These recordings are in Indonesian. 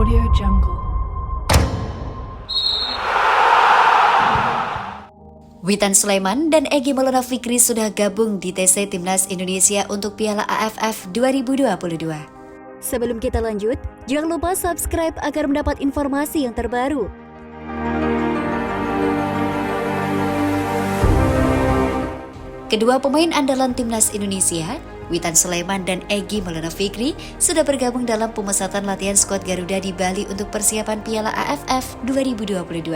Audio Jungle. Witan Sulaiman dan Egy Maulana Fikri sudah gabung di TC Timnas Indonesia untuk Piala AFF 2022. Sebelum kita lanjut, jangan lupa subscribe agar mendapat informasi yang terbaru. Kedua pemain andalan Timnas Indonesia, Witan Sulaiman dan Egy Maulana Fikri, sudah bergabung dalam pemusatan latihan skuad Garuda di Bali untuk persiapan Piala AFF 2022.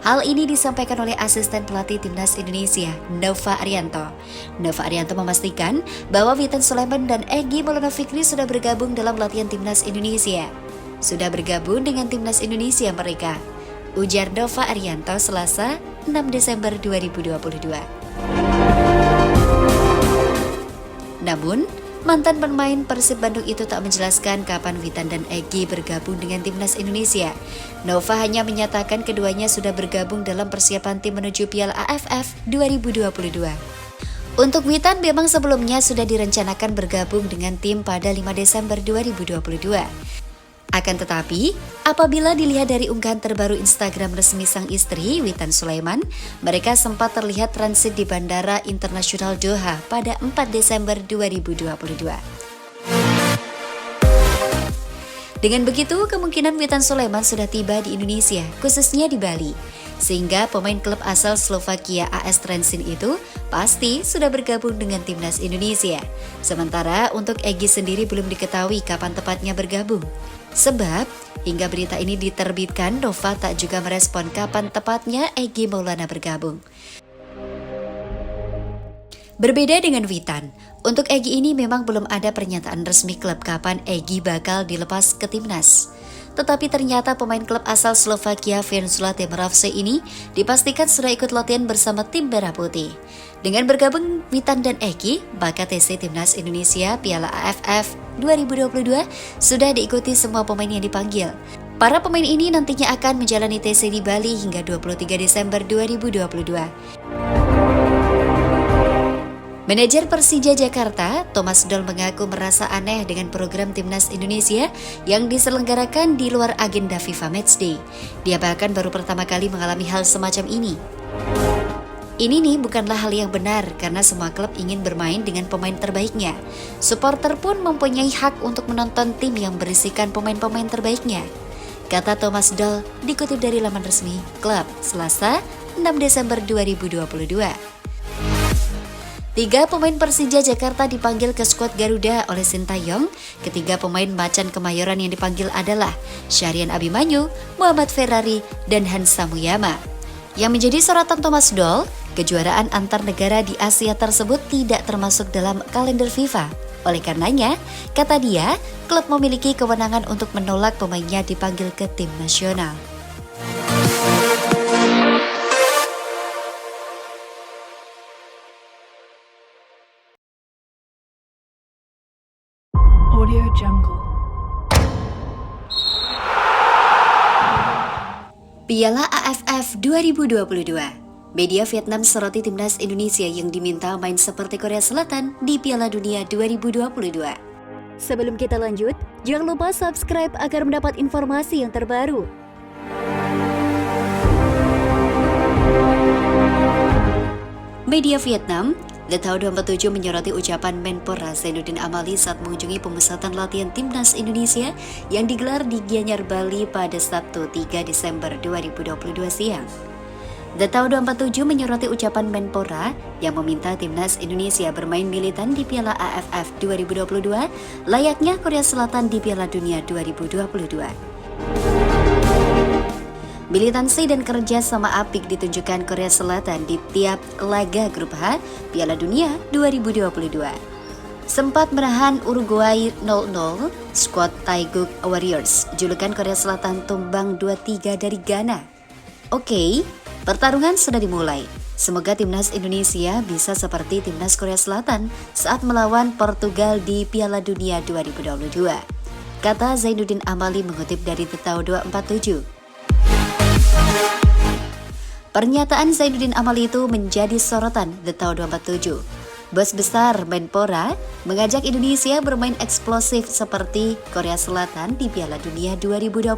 Hal ini disampaikan oleh asisten pelatih Timnas Indonesia, Nova Arianto. Nova Arianto memastikan bahwa Witan Sulaiman dan Egy Maulana Fikri sudah bergabung dalam latihan Timnas Indonesia. Sudah bergabung dengan Timnas Indonesia mereka, ujar Nova Arianto Selasa 6 Desember 2022. Namun, mantan pemain Persib Bandung itu tak menjelaskan kapan Witan dan Egy bergabung dengan Timnas Indonesia. Nova hanya menyatakan keduanya sudah bergabung dalam persiapan tim menuju Piala AFF 2022. Untuk Witan memang sebelumnya sudah direncanakan bergabung dengan tim pada 5 Desember 2022. Akan tetapi, apabila dilihat dari unggahan terbaru Instagram resmi sang istri, Witan Sulaiman, mereka sempat terlihat transit di Bandara Internasional Doha pada 4 Desember 2022. Dengan begitu, kemungkinan Witan Sulaiman sudah tiba di Indonesia, khususnya di Bali. Sehingga pemain klub asal Slovakia AS Trenčín itu pasti sudah bergabung dengan Timnas Indonesia. Sementara untuk Egy sendiri belum diketahui kapan tepatnya bergabung. Sebab, hingga berita ini diterbitkan, Nova tak juga merespon kapan tepatnya Egy Maulana bergabung. Berbeda dengan Witan, untuk Egy ini memang belum ada pernyataan resmi klub kapan Egy bakal dilepas ke Timnas. Tetapi ternyata pemain klub asal Slovakia Věnzula Temeravce ini dipastikan sudah ikut latihan bersama tim Merah Putih. Dengan bergabung Witan dan Egy, maka TC Timnas Indonesia Piala AFF 2022 sudah diikuti semua pemain yang dipanggil. Para pemain ini nantinya akan menjalani TC di Bali hingga 23 Desember 2022. Manajer Persija Jakarta, Thomas Doll mengaku merasa aneh dengan program Timnas Indonesia yang diselenggarakan di luar agenda FIFA Matchday. Dia bahkan baru pertama kali mengalami hal semacam ini. Ini nih bukanlah hal yang benar karena semua klub ingin bermain dengan pemain terbaiknya. Supporter pun mempunyai hak untuk menonton tim yang berisikan pemain-pemain terbaiknya, kata Thomas Doll dikutip dari laman resmi klub Selasa 6 Desember 2022. 3 pemain Persija Jakarta dipanggil ke skuad Garuda oleh Sintayong. Ketiga pemain Macan Kemayoran yang dipanggil adalah Syahrian Abimanyu, Muhammad Ferrari, dan Hansa Muyama. Yang menjadi sorotan Thomas Doll, kejuaraan antar negara di Asia tersebut tidak termasuk dalam kalender FIFA. Oleh karenanya, kata dia, klub memiliki kewenangan untuk menolak pemainnya dipanggil ke tim nasional. Audio Jungle. Piala AFF 2022. Media Vietnam soroti Timnas Indonesia yang diminta main seperti Korea Selatan di Piala Dunia 2022. Sebelum kita lanjut, jangan lupa subscribe agar mendapat informasi yang terbaru. Media Vietnam, The Tau 27 menyoroti ucapan Menpora Zainuddin Amali saat mengunjungi pemusatan latihan Timnas Indonesia yang digelar di Gianyar, Bali pada Sabtu 3 Desember 2022 siang. The Tau 27 menyoroti ucapan Menpora yang meminta Timnas Indonesia bermain militan di Piala AFF 2022 layaknya Korea Selatan di Piala Dunia 2022. Militansi dan kerja sama apik ditunjukkan Korea Selatan di tiap laga grup H Piala Dunia 2022. Sempat menahan Uruguay 0-0, skuad Taeguk Warriors, julukan Korea Selatan tumbang 2-3 dari Ghana. Oke, pertarungan sudah dimulai. Semoga Timnas Indonesia bisa seperti Timnas Korea Selatan saat melawan Portugal di Piala Dunia 2022, kata Zainuddin Amali mengutip dari The Tau 247. Pernyataan Zainuddin Amali itu menjadi sorotan The Tau 247. Bos besar Menpora mengajak Indonesia bermain eksplosif seperti Korea Selatan di Piala Dunia 2022.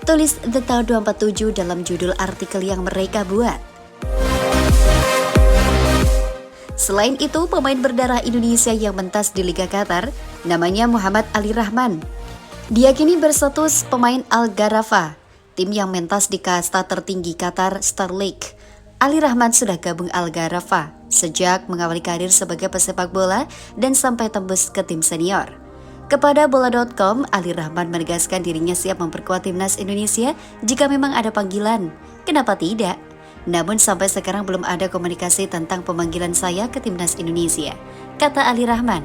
Tulis The Town 247 dalam judul artikel yang mereka buat. Selain itu, pemain berdarah Indonesia yang mentas di Liga Qatar namanya Muhammad Ali Rahman. Dia kini berstatus pemain Al Gharafa, tim yang mentas di kasta tertinggi Qatar Star League. Ali Rahman sudah gabung Al Gharafa sejak mengawali karir sebagai pesepak bola dan sampai tembus ke tim senior. Kepada bola.com, Ali Rahman menegaskan dirinya siap memperkuat timnas Indonesia jika memang ada panggilan. Kenapa tidak? Namun sampai sekarang belum ada komunikasi tentang pemanggilan saya ke timnas Indonesia, kata Ali Rahman.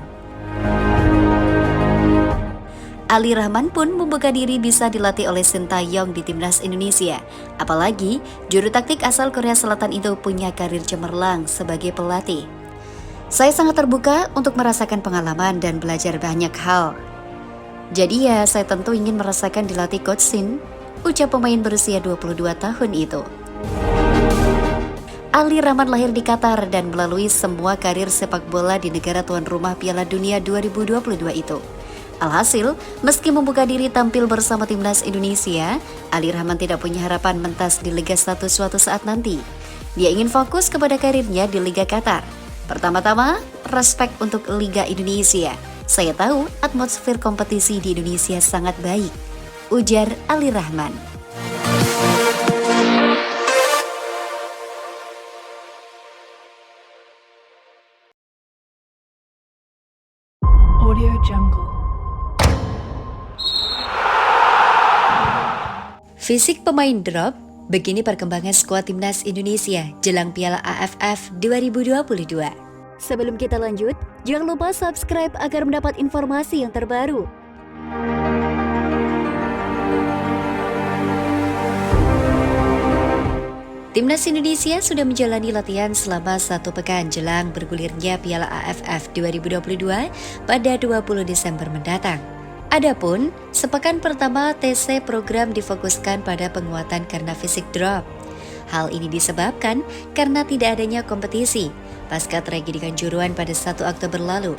Ali Rahman pun membuka diri bisa dilatih oleh Sintayong di timnas Indonesia. Apalagi juru taktik asal Korea Selatan itu punya karir cemerlang sebagai pelatih. Saya sangat terbuka untuk merasakan pengalaman dan belajar banyak hal. Jadi ya saya tentu ingin merasakan dilatih Coach Shin, ucap pemain berusia 22 tahun itu. Ali Rahman lahir di Qatar dan melalui semua karir sepak bola di negara tuan rumah Piala Dunia 2022 itu. Alhasil, meski membuka diri tampil bersama timnas Indonesia, Ali Rahman tidak punya harapan mentas di Liga 1 suatu saat nanti. Dia ingin fokus kepada karirnya di Liga Qatar. Pertama-tama, respek untuk Liga Indonesia. Saya tahu atmosfer kompetisi di Indonesia sangat baik, ujar Ali Rahman. Audio Jungle. Fisik pemain drop, begini perkembangan skuad timnas Indonesia jelang Piala AFF 2022. Sebelum kita lanjut, jangan lupa subscribe agar mendapat informasi yang terbaru. Timnas Indonesia sudah menjalani latihan selama 1 pekan jelang bergulirnya Piala AFF 2022 pada 20 Desember mendatang. Adapun, sepekan pertama TC program difokuskan pada penguatan karena fisik drop. Hal ini disebabkan karena tidak adanya kompetisi pasca tragedi Kanjuruhan pada 1 Oktober lalu.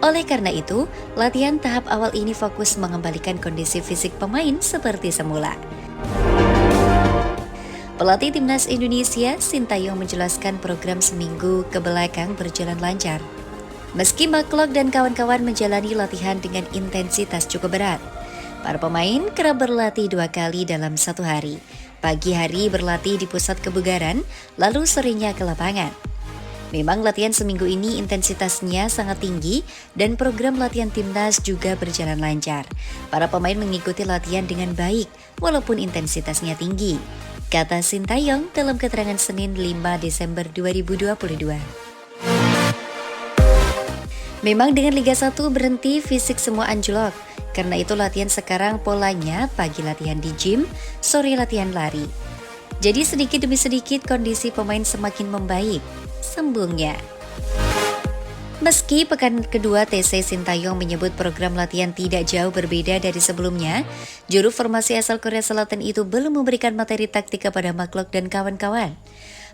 Oleh karena itu, latihan tahap awal ini fokus mengembalikan kondisi fisik pemain seperti semula. Pelatih timnas Indonesia, Sintayong menjelaskan program seminggu ke belakang berjalan lancar. Meski McClough dan kawan-kawan menjalani latihan dengan intensitas cukup berat, para pemain kerap berlatih 2 kali dalam 1 hari. Pagi hari berlatih di pusat kebugaran, lalu sorenya ke lapangan. Memang latihan seminggu ini intensitasnya sangat tinggi dan program latihan timnas juga berjalan lancar. Para pemain mengikuti latihan dengan baik walaupun intensitasnya tinggi, kata Sintayong dalam keterangan Senin 5 Desember 2022. Memang dengan Liga 1 berhenti fisik semua anjlok. Karena itu latihan sekarang polanya pagi latihan di gym, sore latihan lari. Jadi sedikit demi sedikit kondisi pemain semakin membaik, sambungnya. Meski pekan kedua TC, Sintayong menyebut program latihan tidak jauh berbeda dari sebelumnya, juru formasi asal Korea Selatan itu belum memberikan materi taktik kepada McClough dan kawan-kawan.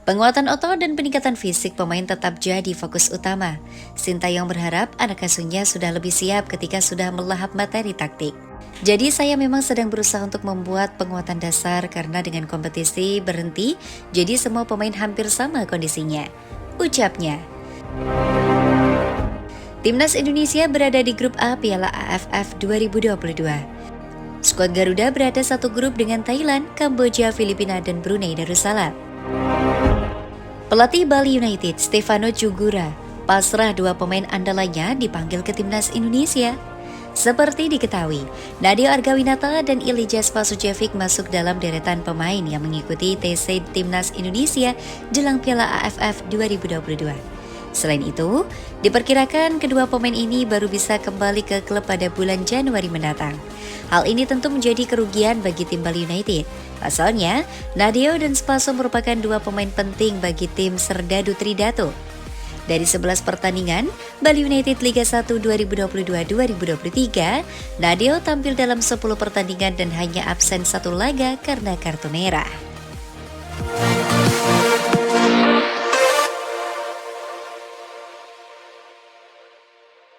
Penguatan otot dan peningkatan fisik pemain tetap jadi fokus utama. Sintayong berharap anak asuhnya sudah lebih siap ketika sudah melahap materi taktik. Jadi saya memang sedang berusaha untuk membuat penguatan dasar karena dengan kompetisi berhenti, jadi semua pemain hampir sama kondisinya, ucapnya. Timnas Indonesia berada di grup A Piala AFF 2022. Skuad Garuda berada satu grup dengan Thailand, Kamboja, Filipina, dan Brunei Darussalam. Pelatih Bali United, Stefano Cugura, pasrah 2 pemain andalannya dipanggil ke Timnas Indonesia. Seperti diketahui, Nadeo Argawinata dan Ilija Spasujevic masuk dalam deretan pemain yang mengikuti TC Timnas Indonesia jelang Piala AFF 2022. Selain itu, diperkirakan kedua pemain ini baru bisa kembali ke klub pada bulan Januari mendatang. Hal ini tentu menjadi kerugian bagi tim Bali United. Pasalnya, Nadeo dan Spaso merupakan 2 pemain penting bagi tim Serdadu Tridatu. Dari 11 pertandingan, Bali United Liga 1 2022-2023, Nadeo tampil dalam 10 pertandingan dan hanya absen 1 laga karena kartu merah.